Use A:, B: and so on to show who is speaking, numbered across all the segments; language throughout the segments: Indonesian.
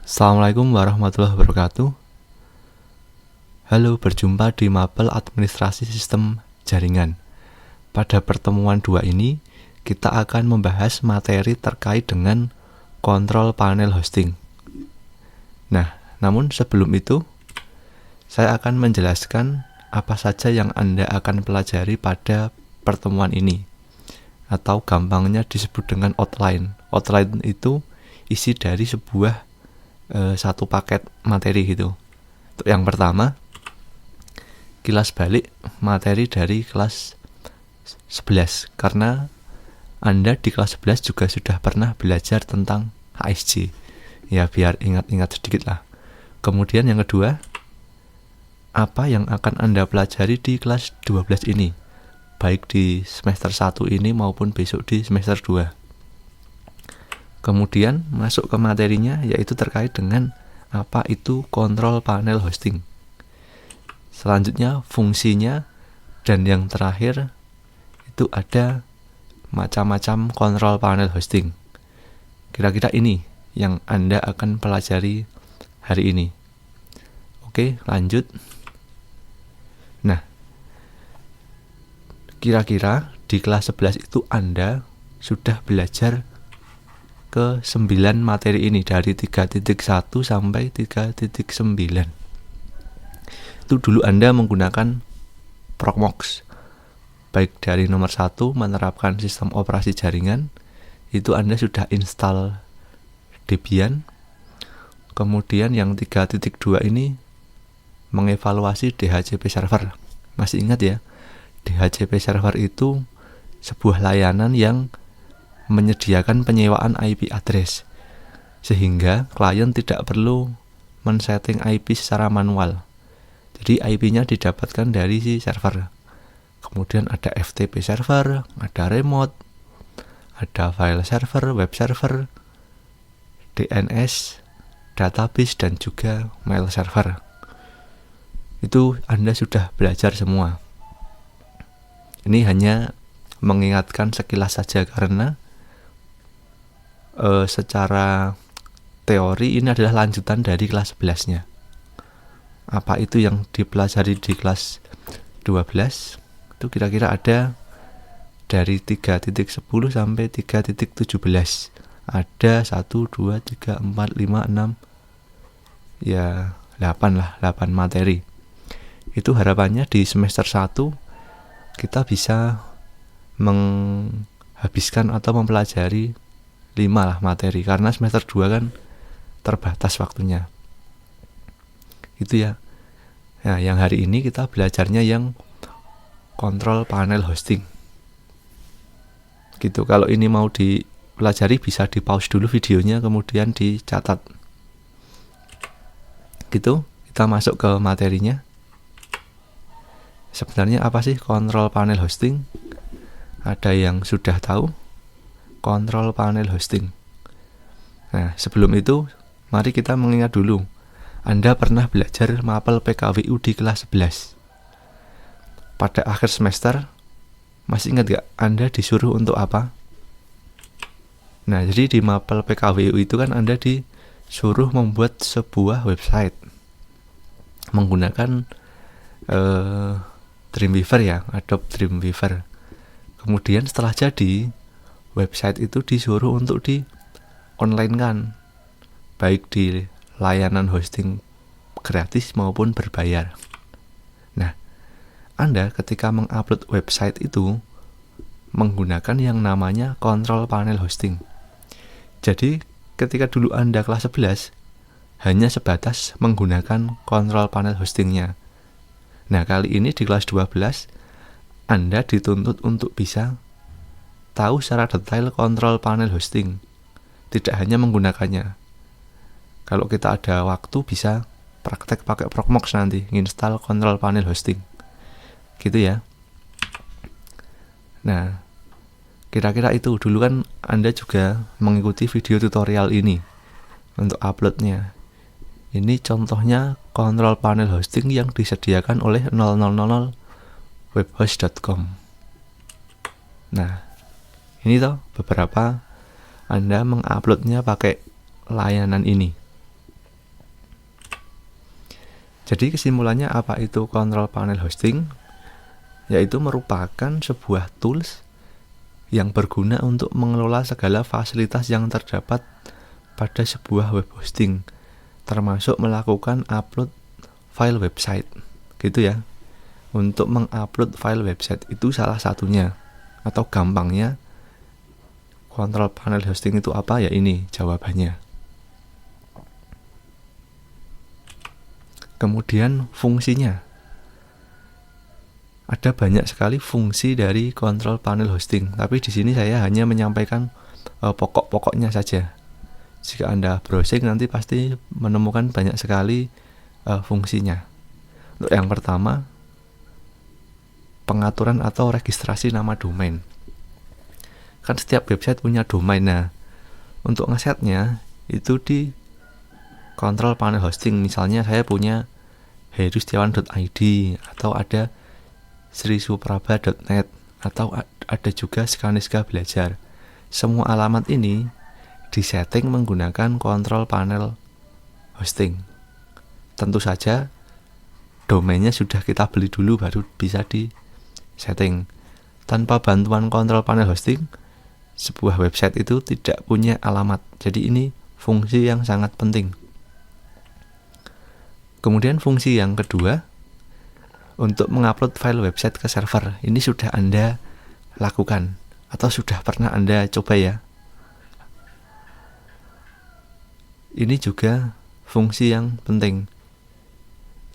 A: Assalamualaikum warahmatullahi wabarakatuh. Halo, berjumpa di Mapel Administrasi Sistem Jaringan. Pada pertemuan 2 ini, kita akan membahas materi terkait dengan kontrol panel hosting. Nah, namun sebelum itu, saya akan menjelaskan apa saja yang Anda akan pelajari pada pertemuan ini, atau gampangnya disebut dengan outline. Outline itu isi dari sebuah satu paket materi gitu. Untuk yang pertama, kilas balik materi dari kelas 11, karena Anda di kelas 11 juga sudah pernah belajar tentang HSJ. Ya, biar ingat-ingat sedikit lah. Kemudian yang kedua, apa yang akan Anda pelajari di kelas 12 ini, baik di semester 1 ini maupun besok di semester 2. Kemudian masuk ke materinya, yaitu terkait dengan apa itu kontrol panel hosting. Selanjutnya fungsinya, dan yang terakhir itu ada macam-macam kontrol panel hosting. Kira-kira ini yang Anda akan pelajari hari ini. Oke, lanjut. Nah, kira-kira di kelas 11 itu Anda sudah belajar ke 9 materi ini, dari 3.1 sampai 3.9. Itu dulu Anda menggunakan Proxmox. Baik dari nomor 1 menerapkan sistem operasi jaringan, itu Anda sudah install Debian. Kemudian yang 3.2 ini mengevaluasi DHCP server. Masih ingat ya? DHCP server itu sebuah layanan yang menyediakan penyewaan IP address, sehingga klien tidak perlu men-setting IP secara manual. Jadi IP-nya didapatkan dari si server. Kemudian ada FTP server, ada remote, ada file server, web server, DNS, database, dan juga mail server. Itu Anda sudah belajar semua. Ini hanya mengingatkan sekilas saja, karena secara teori ini adalah lanjutan dari kelas 11-nya. Apa itu yang dipelajari di kelas 12? Itu kira-kira ada dari 3.10 sampai 3.17. Ada 1, 2, 3, 4, 5, 6, ya 8 lah, 8 materi. Itu harapannya di semester 1 kita bisa menghabiskan atau mempelajari 5 lah materi, karena semester 2 kan terbatas waktunya. Itu ya. Nah, yang hari ini kita belajarnya yang kontrol panel hosting. Gitu. Kalau ini mau dipelajari bisa di pause dulu videonya, kemudian dicatat. Gitu. Kita masuk ke materinya. Sebenarnya apa sih kontrol panel hosting? Ada yang sudah tahu kontrol panel hosting? Nah, sebelum itu mari kita mengingat dulu. Anda pernah belajar mapel PKWU di kelas 11. Pada akhir semester, masih ingat gak Anda disuruh untuk apa? Nah, jadi di mapel PKWU itu kan Anda disuruh membuat sebuah website menggunakan Dreamweaver ya, Adobe Dreamweaver. Kemudian setelah jadi, website itu disuruh untuk di online kan, baik di layanan hosting gratis maupun berbayar. Nah, Anda ketika mengupload website itu menggunakan yang namanya kontrol panel hosting. Jadi ketika dulu Anda kelas 11 hanya sebatas menggunakan kontrol panel hostingnya. Nah, kali ini di kelas 12 Anda dituntut untuk bisa tahu secara detail kontrol panel hosting, tidak hanya menggunakannya. Kalau kita ada waktu bisa praktek pakai Proxmox nanti, install kontrol panel hosting. Gitu ya. Nah, kira-kira itu. Dulu kan Anda juga mengikuti video tutorial ini untuk uploadnya. Ini contohnya kontrol panel hosting yang disediakan oleh 0000 webhost.com. Nah, ini toh beberapa Anda menguploadnya pakai layanan ini. Jadi kesimpulannya, apa itu control panel hosting? Yaitu merupakan sebuah tools yang berguna untuk mengelola segala fasilitas yang terdapat pada sebuah web hosting, termasuk melakukan upload file website, gitu ya. Untuk mengupload file website itu salah satunya, atau gampangnya control panel hosting itu apa ya? Ini jawabannya. Kemudian fungsinya, ada banyak sekali fungsi dari control panel hosting, tapi di sini saya hanya menyampaikan pokok-pokoknya saja. Jika Anda browsing nanti pasti menemukan banyak sekali fungsinya. Untuk yang pertama, pengaturan atau registrasi nama domain. Kan setiap website punya domain. Nah, untuk ngesetnya itu di control panel hosting. Misalnya saya punya herustiawan.id, atau ada srisupraba.net, atau ada juga Skaniska Belajar. Semua alamat ini disetting menggunakan control panel hosting. Tentu saja domainnya sudah kita beli dulu baru bisa di setting. Tanpa bantuan control panel hosting, sebuah website itu tidak punya alamat. Jadi ini fungsi yang sangat penting. Kemudian fungsi yang kedua, untuk mengupload file website ke server. Ini sudah Anda lakukan atau sudah pernah Anda coba ya. Ini juga fungsi yang penting.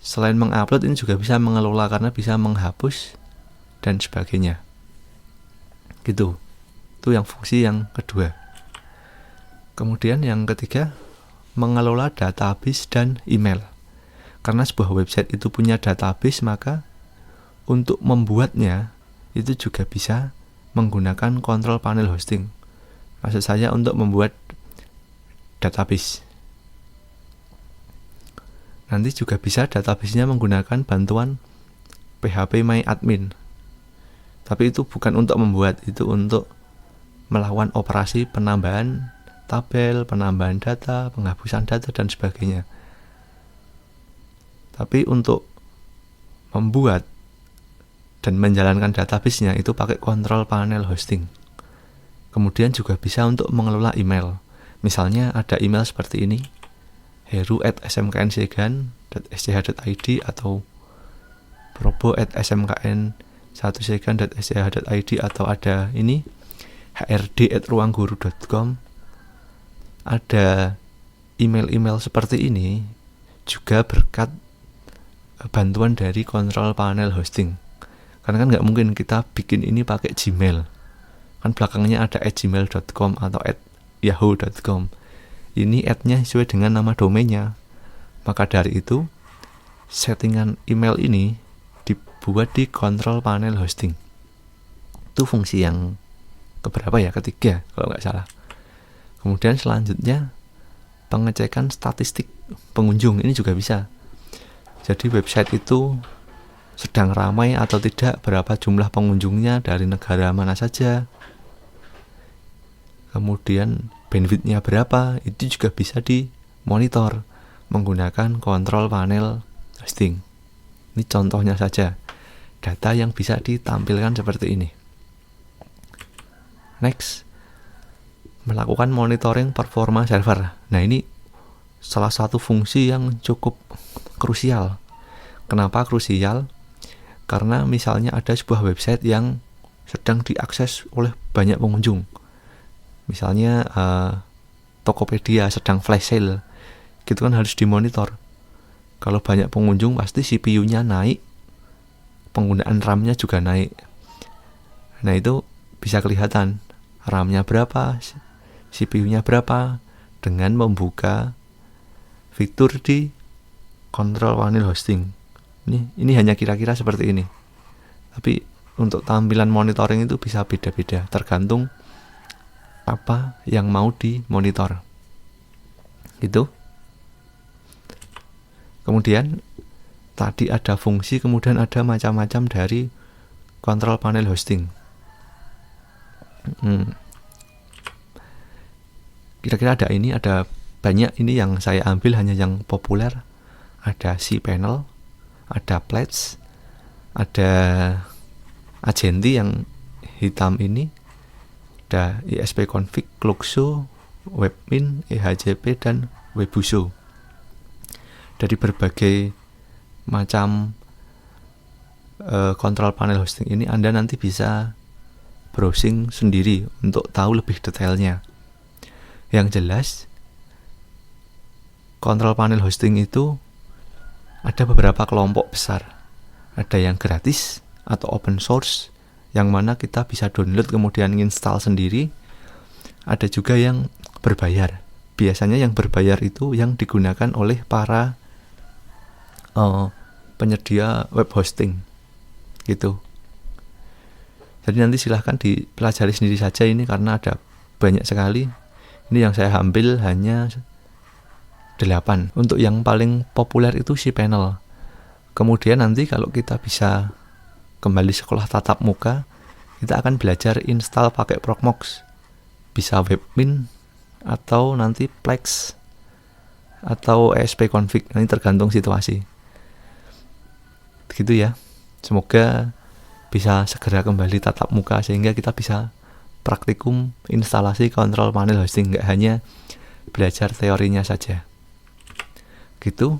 A: Selain mengupload, ini juga bisa mengelola karena bisa menghapus dan sebagainya. Gitu. Itu yang fungsi yang kedua. Kemudian yang ketiga, mengelola database dan email. Karena sebuah website itu punya database, maka untuk membuatnya itu juga bisa menggunakan control panel hosting. Maksud saya untuk membuat database. Nanti juga bisa database-nya menggunakan bantuan phpMyAdmin. Tapi itu bukan untuk membuat, itu untuk melakukan operasi penambahan tabel, penambahan data, penghapusan data, dan sebagainya. Tapi untuk membuat dan menjalankan database-nya itu pakai control panel hosting. Kemudian juga bisa untuk mengelola email. Misalnya ada email seperti ini, heru@smknsegan.sch.id atau probo@smkn1segan.sch.id, atau ada ini hrd@ruangguru.com. Ada email-email seperti ini juga berkat bantuan dari control panel hosting. Karena kan nggak mungkin kita bikin ini pakai Gmail. Kan belakangnya ada @gmail.com atau @yahoo.com. Ini @nya sesuai dengan nama domainnya. Maka dari itu, settingan email ini dibuat di control panel hosting. Itu fungsi yang keberapa ya? Ketiga kalau nggak salah. Kemudian selanjutnya, pengecekan statistik pengunjung. Ini juga bisa. Jadi website itu sedang ramai atau tidak, berapa jumlah pengunjungnya, dari negara mana saja, kemudian bandwidth-nya berapa, itu juga bisa dimonitor menggunakan control panel hosting. Ini contohnya saja, data yang bisa ditampilkan seperti ini. Next, melakukan monitoring performa server. Nah, ini salah satu fungsi yang cukup krusial. Kenapa krusial? Karena misalnya ada sebuah website yang sedang diakses oleh banyak pengunjung. Misalnya Tokopedia sedang flash sale, gitu kan harus dimonitor. Kalau banyak pengunjung pasti CPU-nya naik, penggunaan RAM-nya juga naik. Nah, itu bisa kelihatan RAM-nya berapa, CPU-nya berapa, dengan membuka fitur di control panel hosting. Ini hanya kira-kira seperti ini. Tapi untuk tampilan monitoring itu bisa beda-beda, tergantung apa yang mau dimonitor. Gitu. Kemudian tadi ada fungsi, kemudian ada macam-macam dari control panel hosting. Kira-kira ada banyak ini yang saya ambil hanya yang populer. ada cPanel, ada Pledge, ada Agenti yang hitam ini, ada ISP-config, Kluxo, Webmin, EHCP, dan Webuso. Dari berbagai macam kontrol panel hosting ini, Anda nanti bisa browsing sendiri untuk tahu lebih detailnya. Yang jelas, kontrol panel hosting itu ada beberapa kelompok besar. Ada yang gratis atau open source, yang mana kita bisa download kemudian install sendiri. Ada juga yang berbayar. Biasanya yang berbayar itu yang digunakan oleh para penyedia web hosting gitu. Jadi nanti silahkan dipelajari sendiri saja ini, karena ada banyak sekali. Ini yang saya ambil hanya 8. Untuk yang paling populer itu cPanel. Kemudian nanti kalau kita bisa kembali sekolah tatap muka, kita akan belajar install pakai Proxmox. Bisa Webmin atau nanti Plex atau ESP-config. Ini tergantung situasi. Begitu ya. Semoga bisa segera kembali tatap muka sehingga kita bisa praktikum instalasi kontrol panel hosting, nggak hanya belajar teorinya saja. Gitu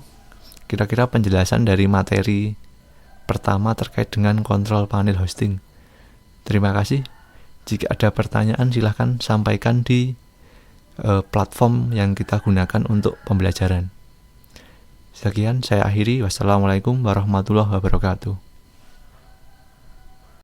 A: kira-kira penjelasan dari materi pertama terkait dengan kontrol panel hosting. Terima kasih. Jika ada pertanyaan silahkan sampaikan di platform yang kita gunakan untuk pembelajaran. Sekian saya akhiri. Wassalamualaikum warahmatullahi wabarakatuh.